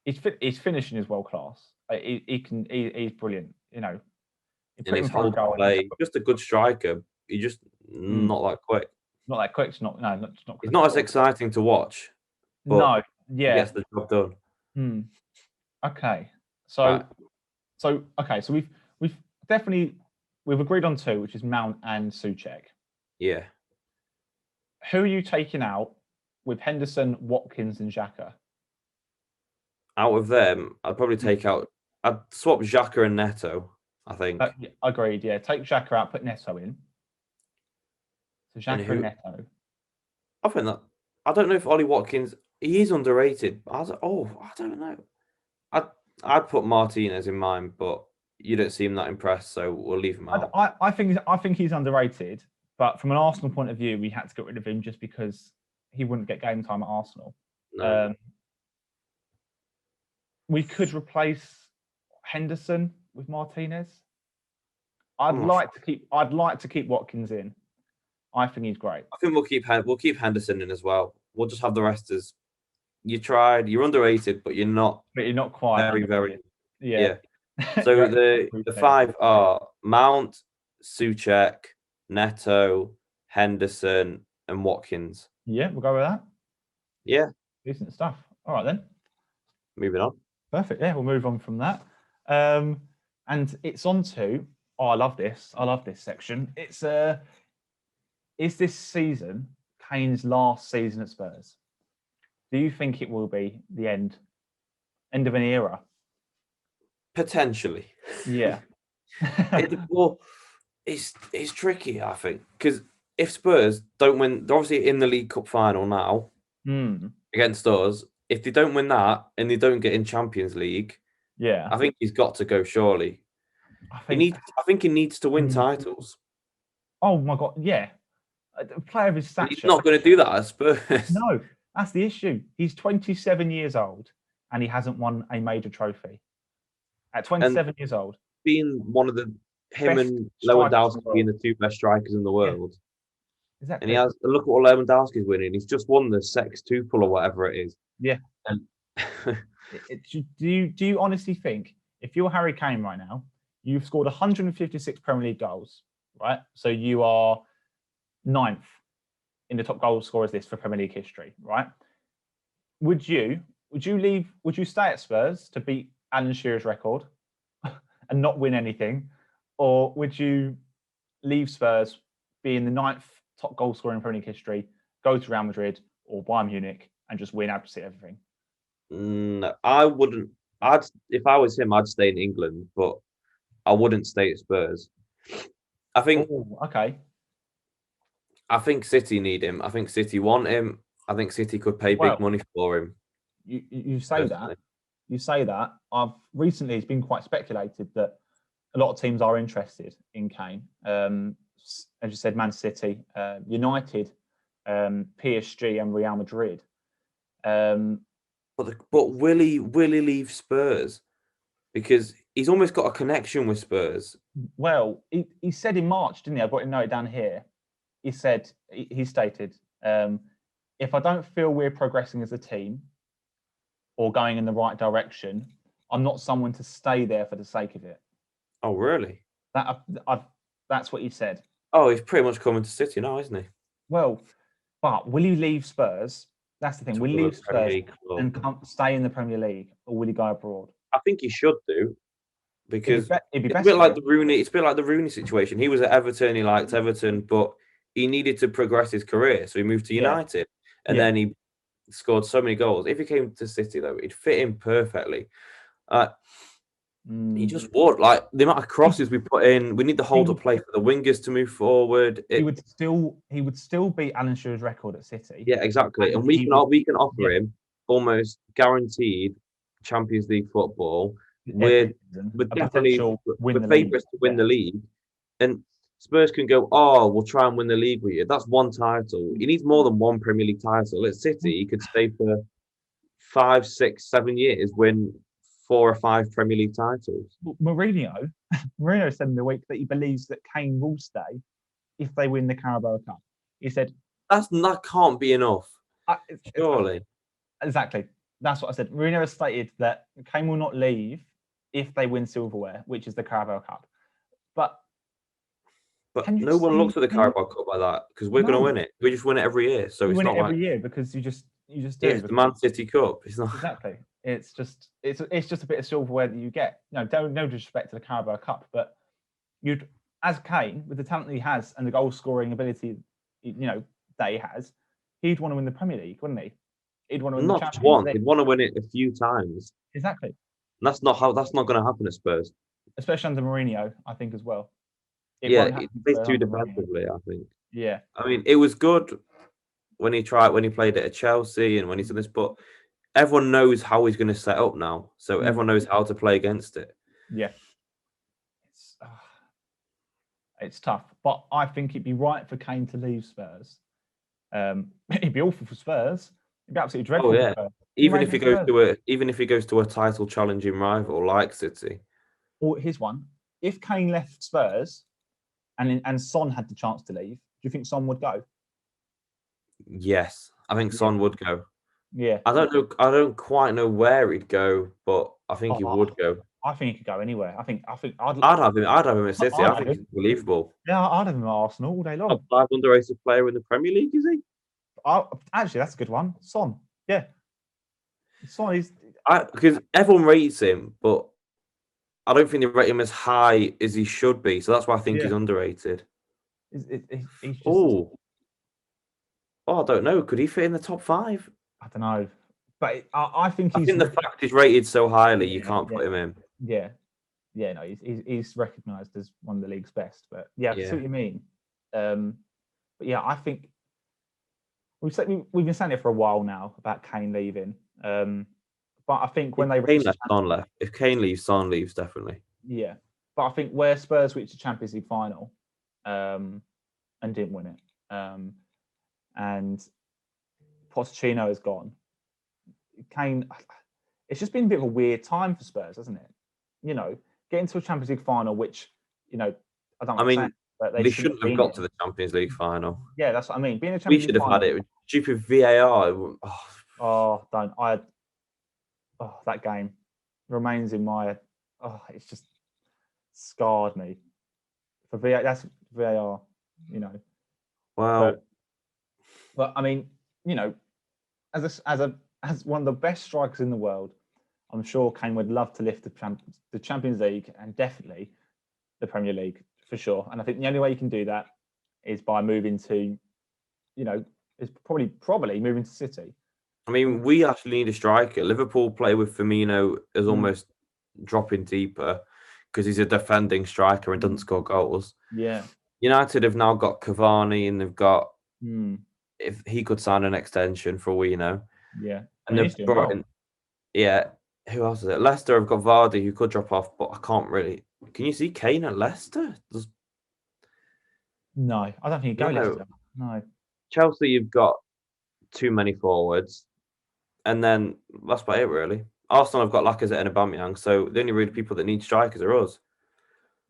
his finishing is world class. He's brilliant. You know. In his whole play, just a good striker. He's just not that quick. Not that quick. It's not. He's not as exciting to watch. But he gets the job done. Okay. So we've definitely agreed on 2, which is Mount and Souček. Yeah. Who are you taking out with Henderson, Watkins, and Xhaka? Out of them, I'd probably I'd swap Xhaka and Neto, I think. Agreed, yeah. Take Xhaka out, put Neto in. So Xhaka and Neto. I think that... I don't know if Ollie Watkins... He is underrated. I don't know. I'd put Martinez in mine, but you don't seem that impressed, so we'll leave him out. I think he's underrated, but from an Arsenal point of view, we had to get rid of him just because he wouldn't get game time at Arsenal. No. We could replace Henderson with Martinez. I'd like to keep Watkins in. I think he's great. I think we'll keep Henderson in as well. We'll just have the rest as you tried. You're underrated, but you're not. But you're not quite very. Yeah. So the 5 are Mount, Souček, Neto, Henderson, and Watkins. Yeah, we'll go with that. Yeah. Decent stuff. All right then. Moving on. Perfect. Yeah, we'll move on from that. And it's on to. I love this. I love this section. It's is this season Kane's last season at Spurs? Do you think it will be the end of an era? Potentially. Yeah. It's tricky, I think, because if Spurs don't win, they're obviously in the League Cup final now against us. If they don't win that and they don't get in Champions League, I think he's got to go. Surely, I think he needs to win titles. Oh my God, yeah. A player of his stature. He's not going to do that at Spurs. No, that's the issue. He's 27 years old and he hasn't won a major trophy. At 27 years old. Being one of the him best and strikers in Lewandowski the world. being the two best strikers in the Yeah, world. And exactly. he has look at what Lewandowski's winning. He's just won the sextuple or whatever it is. Yeah. And Do you honestly think if you're Harry Kane right now, you've scored 156 Premier League goals, right? So you are ninth in the top goal scorers list for Premier League history, right? Would you leave? Would you stay at Spurs to beat Alan Shearer's record and not win anything, or would you leave Spurs being the ninth top goal scorer in Premier League history, go to Real Madrid or Bayern Munich and just win absolutely everything? I wouldn't. If I was him, I'd stay in England, but I wouldn't stay at Spurs. I think. Oh, okay. I think City need him. I think City want him. I think City could pay big money for him. You say that. You say that. I've recently it's been quite speculated that a lot of teams are interested in Kane. As you said, Man City, United, PSG, and Real Madrid. But will he leave Spurs? Because he's almost got a connection with Spurs. Well, he said in March, didn't he? I've got to note it down here. He stated, if I don't feel we're progressing as a team or going in the right direction, I'm not someone to stay there for the sake of it. Oh, really? That's what he said. Oh, he's pretty much coming to City now, isn't he? Well, but will he leave Spurs? That's the thing. Will he leave Spurs and stay in the Premier League, or will he go abroad? I think he should do, because it'd be it's a bit like the Rooney. It's a bit like the Rooney situation. He was at Everton. He liked Everton, but he needed to progress his career, so he moved to United, and then he scored so many goals. If he came to City, though, it'd fit him perfectly. He just would. Like the amount of crosses we put in, we need the hold up play for the wingers to move forward. He would still beat Alan Shearer's record at City. Yeah, exactly. And we can offer him almost guaranteed Champions League football. We're definitely favourites to win the league. And Spurs can go, we'll try and win the league with you. That's one title. He needs more than one Premier League title. At City, he could stay for 5, 6, 7 years, win 4 or 5 Premier League titles. Mourinho said in the week that he believes that Kane will stay if they win the Carabao Cup. He said that can't be enough. Surely. Exactly. That's what I said. Mourinho has stated that Kane will not leave if they win silverware, which is the Carabao Cup. But no one looks at the Carabao Cup like that, because we're going to win it. We just win it every year. So it's not like every year because you just do. It's the Man City Cup. It's not exactly. It's just a bit of silverware that you get. No disrespect to the Carabao Cup, but as Kane, with the talent he has and the goal scoring ability, that he has, he'd want to win the Premier League, wouldn't he? He'd want to win the Champions League. He'd want to win it a few times. Exactly. And that's not going to happen at Spurs. Especially under Mourinho, I think as well. It plays too defensively, I think. Yeah. I mean, it was good when he played it at Chelsea and when he's done this, but everyone knows how he's going to set up now. So everyone knows how to play against it. Yeah. It's tough. But I think it'd be right for Kane to leave Spurs. It'd be awful for Spurs. It'd be absolutely dreadful. Oh, yeah. Even if he goes to a title challenging rival like City. Or here's one. If Kane left Spurs and Son had the chance to leave, do you think Son would go? Yes, I think Son would go. Yeah. I don't quite know where he'd go, but I think he would go. I think he could go anywhere. I'd have him at City. I think he's unbelievable. Yeah, I'd have him at Arsenal all day long. Top 5 underrated player in the Premier League, is he? Actually, that's a good one. Son. Yeah. Son is because everyone rates him, but I don't think they rate him as high as he should be. So that's why I think he's underrated. I don't know. Could he fit in the top 5? I don't know. But I think the fact he's rated so highly, you can't put him in. Yeah. Yeah, no, he's recognised as one of the league's best. But yeah, I see what you mean. But yeah, I think we've been saying it for a while now about Kane leaving. But I think when if Kane leaves, Son leaves definitely. Yeah, but I think where Spurs reached the Champions League final and didn't win it, and Pochettino is gone. Kane, it's just been a bit of a weird time for Spurs, hasn't it? Getting to a Champions League final, which I don't I like mean, saying, but they shouldn't have got to the Champions League final. Yeah, that's what I mean. Being a We Champions should League have had final, it with stupid VAR. don't. That game remains in my. It's just scarred me. For VAR, that's VAR. Well, but I mean, as one of the best strikers in the world, I'm sure Kane would love to lift the Champions League and definitely the Premier League for sure. And I think the only way you can do that is by moving to, is probably moving to City. I mean, we actually need a striker. Liverpool play with Firmino is almost dropping deeper because he's a defending striker and doesn't score goals. Yeah. United have now got Cavani and they've got if he could sign an extension for all we know. Yeah. And they've brought in, who else is it? Leicester have got Vardy who could drop off, but I can't really. Can you see Kane at Leicester? No, I don't think he'd go Leicester. No. Chelsea, you've got too many forwards. And then that's about it, really. Arsenal have got Lacazette and Aubameyang, so the only really people that need strikers are us.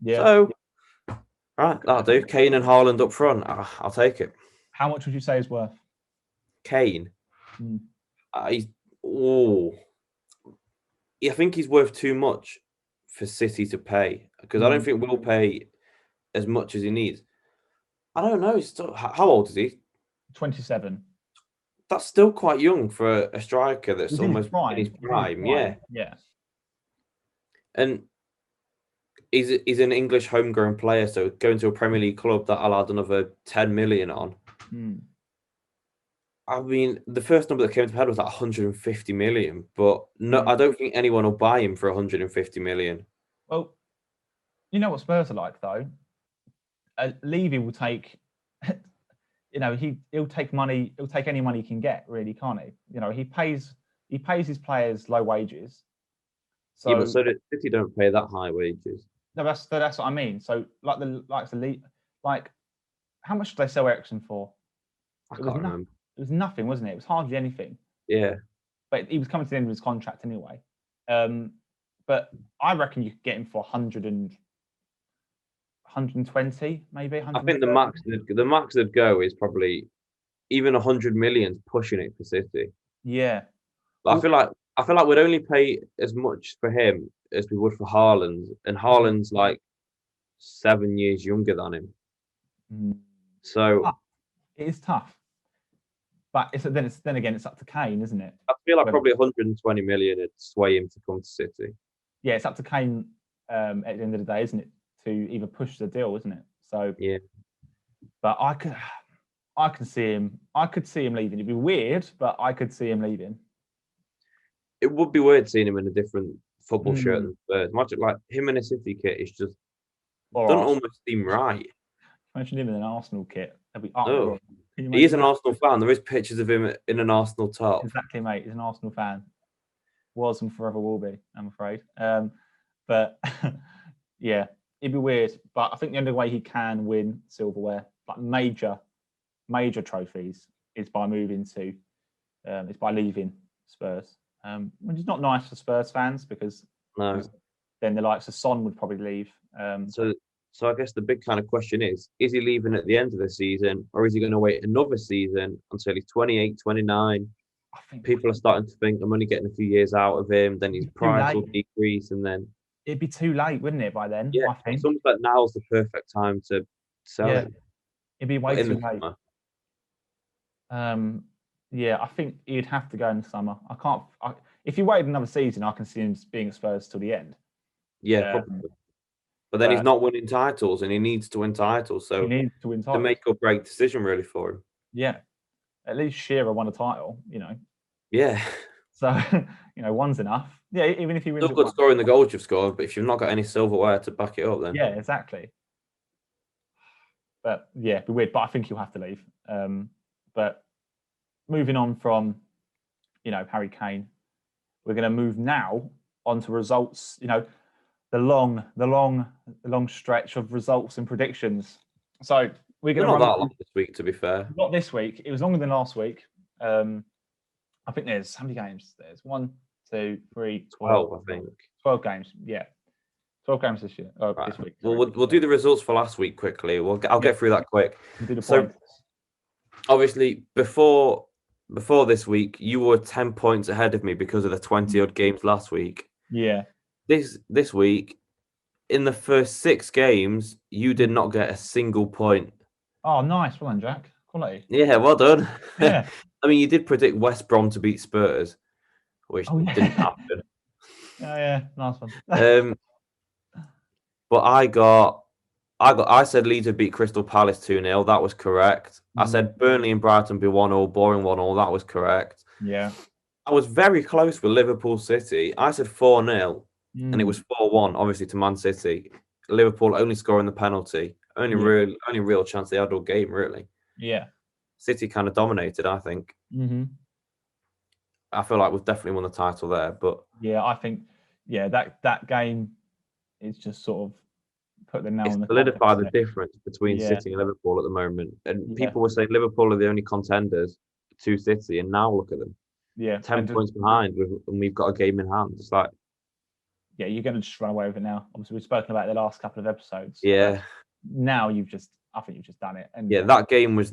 Yeah. So, right, that'll do. Kane and Haaland up front. I'll take it. How much would you say is worth? Kane? I think he's worth too much for City to pay because I don't think we'll pay as much as he needs. I don't know. How old is he? 27. That's still quite young for a striker that's almost in his prime. Yeah. And he's an English homegrown player, so going to a Premier League club that I'll add another 10 million on. I mean, the first number that came to my head was like 150 million, but no, I don't think anyone will buy him for 150 million. Well, you know what Spurs are like, though? Levy will take, he'll take money. He'll take any money he can get, really, can't he? He pays his players low wages. So, but so City don't pay that high wages. No, that's what I mean. So, like how much did they sell Eriksen for? I can't remember. It was nothing, wasn't it? It was hardly anything. Yeah. But he was coming to the end of his contract anyway. But I reckon you could get him for 120, maybe. I think the max they'd go is probably even 100 million, pushing it for City. Yeah. But I feel like we'd only pay as much for him as we would for Haaland, and Haaland's like 7 years younger than him. So it is tough. But then again, it's up to Kane, isn't it? I feel like probably 120 million would sway him to come to City. Yeah, it's up to Kane at the end of the day, isn't it? To either push the deal, isn't it? So yeah. But I could see him leaving. It'd be weird, but I could see him leaving. It would be weird seeing him in a different football shirt than Spurs. Imagine like him in a City kit is just doesn't almost seem right. Imagine him in an Arsenal kit. He is an Arsenal fan. There is pictures of him in an Arsenal top. Exactly, mate. He's an Arsenal fan. Was and forever will be, I'm afraid. But yeah, it'd be weird. But I think the only way he can win silverware, like major trophies, is by leaving Spurs. Which is not nice for Spurs fans because then the likes of Son would probably leave. So I guess the big kind of question is he leaving at the end of the season or is he going to wait another season until he's 28, 29? I think people are starting to think I'm only getting a few years out of him, then his price will decrease and then... It'd be too late, wouldn't it, by then? Yeah, I think. It's almost like now's the perfect time to sell him. It'd be way too late. I think he'd have to go in the summer. If he waited another season, I can see him being at Spurs till the end. Yeah, probably. But then he's not winning titles, and he needs to win titles. So he needs to win titles. The make or break decision really for him. Yeah, at least Shearer won a title. Yeah. So one's enough. Yeah, even if he wins. Still good scoring the goals you've scored, but if you've not got any silverware to back it up, then exactly. But it'd be weird. But I think he'll have to leave. But moving on from Harry Kane, we're going to move now on to results. The long stretch of results and predictions. So we're going to run that long this week, to be fair. Not this week. It was longer than last week. I think there's how many games? There's 1, 2, 3, 12. I think 12 games. Yeah, 12 games this year. Right. This week. Well, we'll do the results for last week quickly. I'll get through that quick. We'll do the so, points. obviously, before this week, you were 10 points ahead of me because of the 20-odd games last week. Yeah. This week, in the first 6 games, you did not get a single point. Oh, nice. Well done, Jack. Quality. Yeah, well done. Yeah. I mean, you did predict West Brom to beat Spurs, which didn't happen. Yeah, nice one. But I said Leeds would beat Crystal Palace 2-0. That was correct. I said Burnley and Brighton be 1-0, boring 1-0. That was correct. Yeah. I was very close with Liverpool City. I said 4-0, and it was 4-1, obviously, to Man City. Liverpool only scoring the penalty. Only real chance they had all game, really. Yeah. City kind of dominated, I think. Mm-hmm. I feel like we've definitely won the title there, but yeah, I think that game is just sort of put the nail on the solidify the difference between City and Liverpool at the moment. And people were saying Liverpool are the only contenders to City, and now look at them. Yeah, 10 points behind, and we've got a game in hand. It's like, yeah, you're going to just run away with it now. Obviously, we've spoken about it the last couple of episodes. Yeah. Now I think you've just done it. And that game was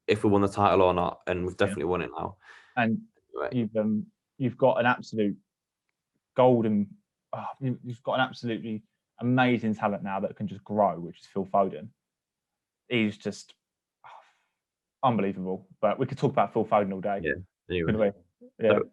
if we won the title or not, and we've definitely won it now. And you've got an absolute golden. You've got an absolutely amazing talent now that can just grow, which is Phil Foden. He's just unbelievable. But we could talk about Phil Foden all day. Yeah. Anyway. Couldn't we? Yeah. So,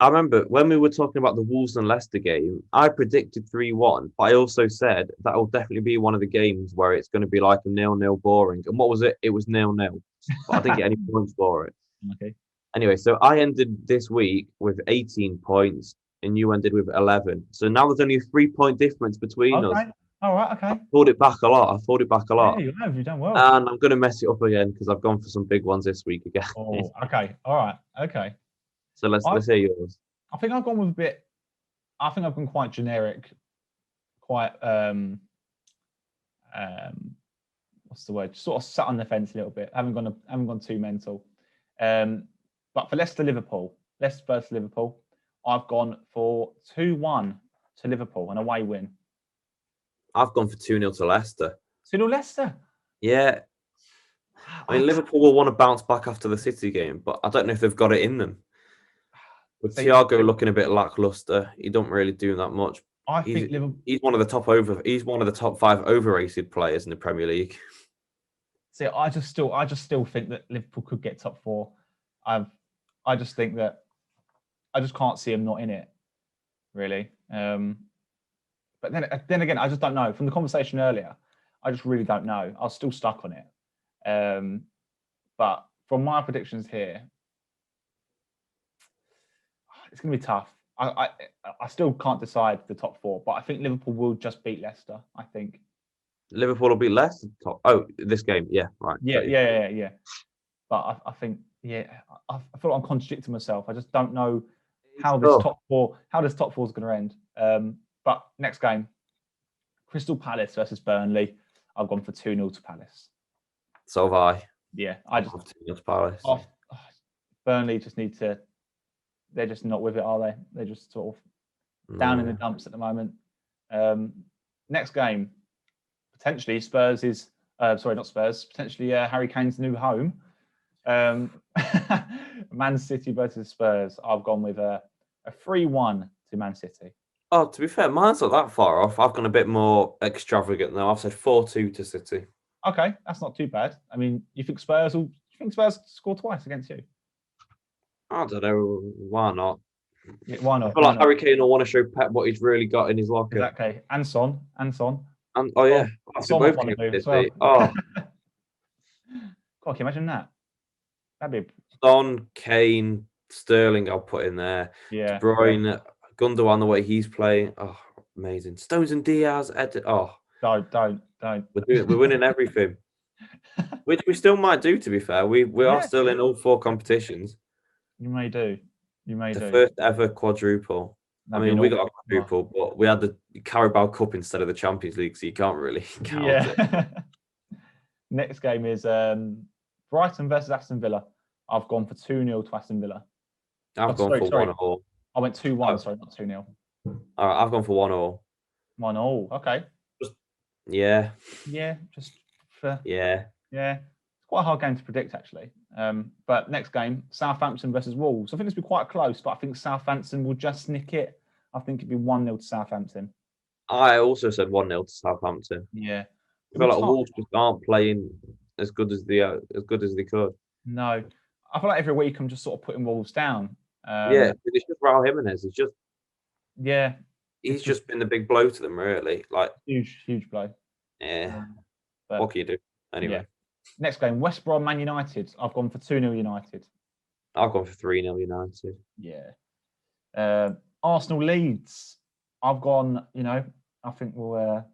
I remember when we were talking about the Wolves and Leicester game, I predicted 3-1, but I also said that will definitely be one of the games where it's going to be like a 0-0 boring. And what was it? It was 0-0. But I didn't get any points for it. Okay. Anyway, so I ended this week with 18 points, and you ended with 11. So now there's only a 3-point difference between us. All right. Okay. I pulled it back a lot. Yeah, you have. You've done well. And I'm going to mess it up again because I've gone for some big ones this week again. Oh, okay. All right. Okay. So let's hear yours. I think I've gone with a bit. I think I've gone quite generic, quite what's the word? Sort of sat on the fence a little bit. Haven't gone too mental. But for Leicester versus Liverpool, I've gone for 2-1 to Liverpool, an away win. I've gone for 2-0 to Leicester. 2-0 Leicester. Yeah. I mean, Liverpool will want to bounce back after the City game, but I don't know if they've got it in them. With Thiago looking a bit lackluster, he don't really do that much. I think Liverpool. He's one of the top 5 overrated players in the Premier League. See, I just still think that Liverpool could get top 4. I just think that I just can't see him not in it, really. But then again, I just don't know. From the conversation earlier, I just really don't know. I was still stuck on it. But from my predictions here, it's going to be tough. I still can't decide the top 4, but I think Liverpool will just beat Leicester. I think Liverpool will beat Leicester top. Oh, this game, yeah, right. Yeah. But I think, I feel like I'm contradicting myself. I just don't know how this top 4 is going to end. But next game, Crystal Palace versus Burnley. I've gone for 2-0 to Palace. So have I. Yeah, I just 2-0 to Palace. Burnley just need to. They're just not with it, are they? They're just sort of down in the dumps at the moment. Next game, potentially Spurs is. Sorry, not Spurs. Potentially Harry Kane's new home. Man City versus Spurs. I've gone with a 3-1 to Man City. Oh, to be fair, mine's not that far off. I've gone a bit more extravagant though. I've said 4-2 to City. Okay, that's not too bad. I mean, you think Spurs score twice against you? I don't know. Why not? Yeah, why not? I feel like Harry Kane will want to show Pep what he's really got in his locker. Exactly. And Son. And oh yeah, Son both want to as well. Oh, God, can you imagine that? That'd be Son, Kane, Sterling. I'll put in there. Yeah. De Bruyne, Gundogan, the way he's playing. Oh, amazing. Stones and Diaz. Oh, don't. We're winning everything, which we still might do. To be fair, we are still in all 4 competitions. You may do. The first ever quadruple. I mean, we got a quadruple, but we had the Carabao Cup instead of the Champions League, so you can't really count it. Next game is Brighton versus Aston Villa. I've gone for 2-0 to Aston Villa. I've gone for 1-1. I went 2-1, sorry, not 2-0. All right, I've gone for 1-1. 1-1. Okay. Yeah. Yeah. Just for Yeah. yeah. It's quite a hard game to predict actually. But next game, Southampton versus Wolves. I think this will be quite close, but I think Southampton will just nick it. I think it'd be 1-0 to Southampton. I also said 1-0 to Southampton. Yeah. I feel like Wolves just aren't playing as good as they could. No. I feel like every week I'm just sort of putting Wolves down. Yeah, it's just Raul Jimenez. He's just been the big blow to them, really. Like huge blow. Yeah. What can you do? Anyway. Yeah. Next game, West Brom Man United. I've gone for 2-0 United. I've gone for 3-0 United. Yeah. Arsenal Leeds. I've gone, I think we'll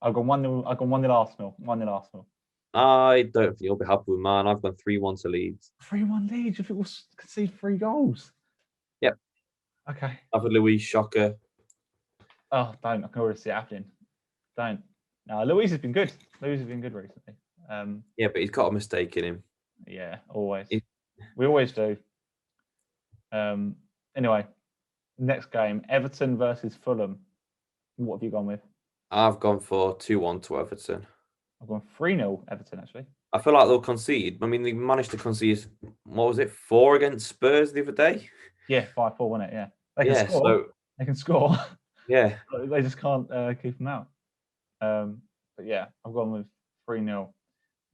I've gone 1-0. I've gone 1-0 Arsenal. 1-0 Arsenal. I don't think you'll be happy with mine. I've gone 3-1 to Leeds. 3-1 Leeds. If it will concede 3 goals. Yep. Okay. I've had Luis Xhaka. Oh, don't. I can already see it happening. Don't. No, Luis has been good. Luis has been good recently. Yeah, but he's got a mistake in him. Yeah, always. We always do. Anyway, next game, Everton versus Fulham. What have you gone with? I've gone for 2-1 to Everton. I've gone 3-0 Everton, actually. I feel like they'll concede. I mean, they managed to concede, 4 against Spurs the other day? Yeah, 5-4, wasn't it? Yeah. They can score. So, they can score. Yeah. They just can't keep them out. But yeah, I've gone with 3-0.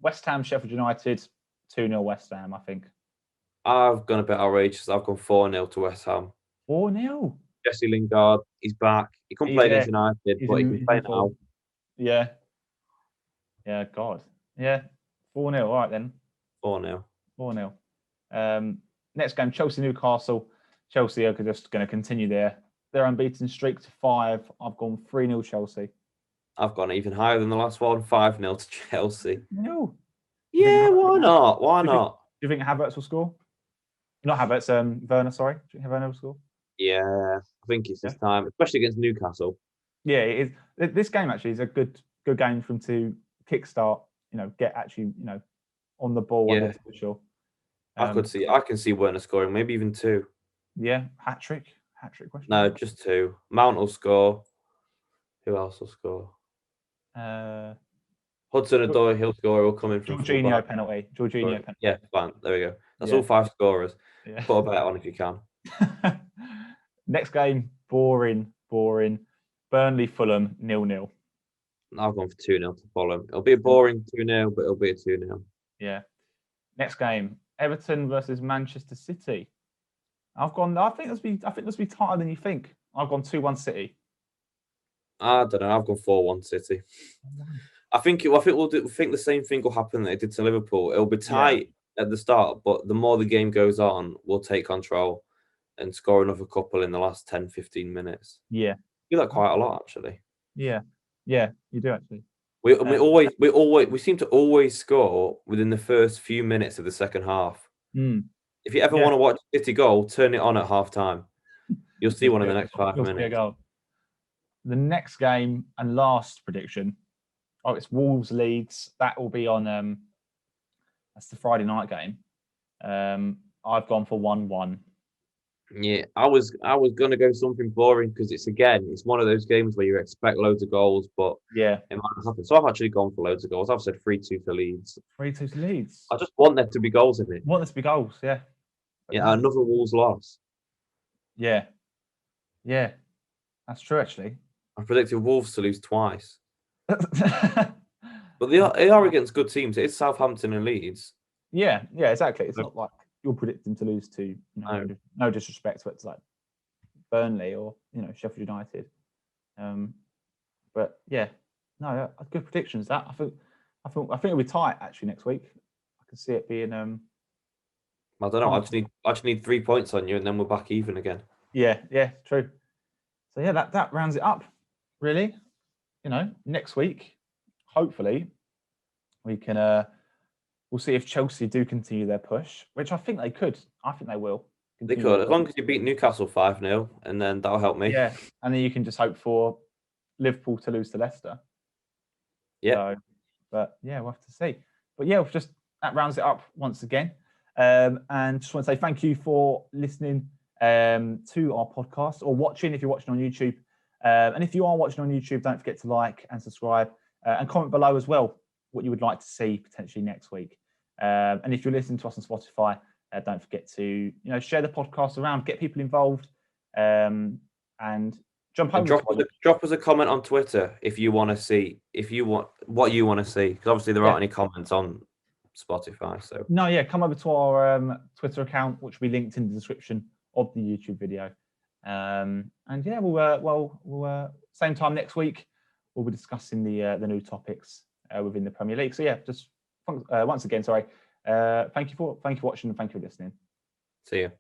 West Ham, Sheffield United, 2-0 West Ham, I think. I've gone a bit outrageous. I've gone 4-0 to West Ham. 4-0? Jesse Lingard, he's back. He couldn't play against United, but he can play now. Yeah. Yeah, God. Yeah, 4-0. All right, then. 4-0. 4-0. Next game, Chelsea-Newcastle. Chelsea are just going to continue their unbeaten streak to 5. I've gone 3-0 Chelsea. I've gone even higher than the last one, 5-0 to Chelsea. No. Yeah, why not? Why not? Do you think Havertz will score? Not Havertz, Werner, sorry. Do you think Werner will score? Yeah, I think it's his time, especially against Newcastle. Yeah, it is. This game actually is a good game for him to kickstart, get actually, on the ball. Yeah. For sure. I can see Werner scoring, maybe even 2. Yeah, hat-trick question. No, just 2. Mount will score. Who else will score? Hudson-Odoi, he'll score. He'll come in from Jorginho penalty. Yeah, fine. There we go. That's all 5 scorers. Yeah. Put a bet on if you can. Next game, boring. Burnley, Fulham, 0-0. I've gone for 2-0 to Fulham. It'll be a boring 2-0, but it'll be a 2-0. Yeah. Next game, Everton versus Manchester City. I think this will be tighter than you think. I've gone 2-1 City. I don't know. I've gone 4-1 City. I think the same thing will happen that it did to Liverpool. It'll be tight at the start, but the more the game goes on, we'll take control and score another couple in the last 10, 15 minutes. Yeah. I do that quite a lot, actually. Yeah, you do actually. We seem to always score within the first few minutes of the second half. If you ever want to watch City goal, turn it on at half time. You'll see one in the next 5 minutes. See a goal. The next game and last prediction. Oh, it's Wolves Leeds. That will be on. That's the Friday night game. I've gone for 1-1. Yeah, I was gonna go something boring because it's one of those games where you expect loads of goals, but it might not happen. So I've actually gone for loads of goals. I've said 3-2 to Leeds. 3-2 to Leeds. I just want there to be goals in it. Want there to be goals, yeah. Yeah, another Wolves loss. Yeah, that's true. Actually, I predicted Wolves to lose twice. But they are against good teams. It's Southampton and Leeds. Yeah, exactly. It's not like you're predicting to lose to no disrespect, but it's like Burnley or Sheffield United. But yeah, no, good predictions. That I think it'll be tight actually next week. I can see it being. I don't know. I just need 3 points on you, and then we're back even again. Yeah, true. So yeah, that rounds it up. Really, next week, hopefully, we can. We'll see if Chelsea do continue their push, which I think they could. I think they will. They could, as long as you beat Newcastle 5-0, and then that'll help me. Yeah, and then you can just hope for Liverpool to lose to Leicester. Yeah. So, but yeah, we'll have to see. But yeah, that rounds it up once again. And just want to say thank you for listening to our podcast or watching if you're watching on YouTube. And if you are watching on YouTube, don't forget to like and subscribe and comment below as well what you would like to see potentially next week. And if you're listening to us on Spotify, don't forget to share the podcast around, get people involved, and jump home. Drop us a comment on Twitter if you want what you want to see, because obviously there aren't any comments on Spotify. So come over to our Twitter account, which will be linked in the description of the YouTube video. We'll same time next week. We'll be discussing the new topics within the Premier League. So just once again, thank you for watching and thank you for listening. See you.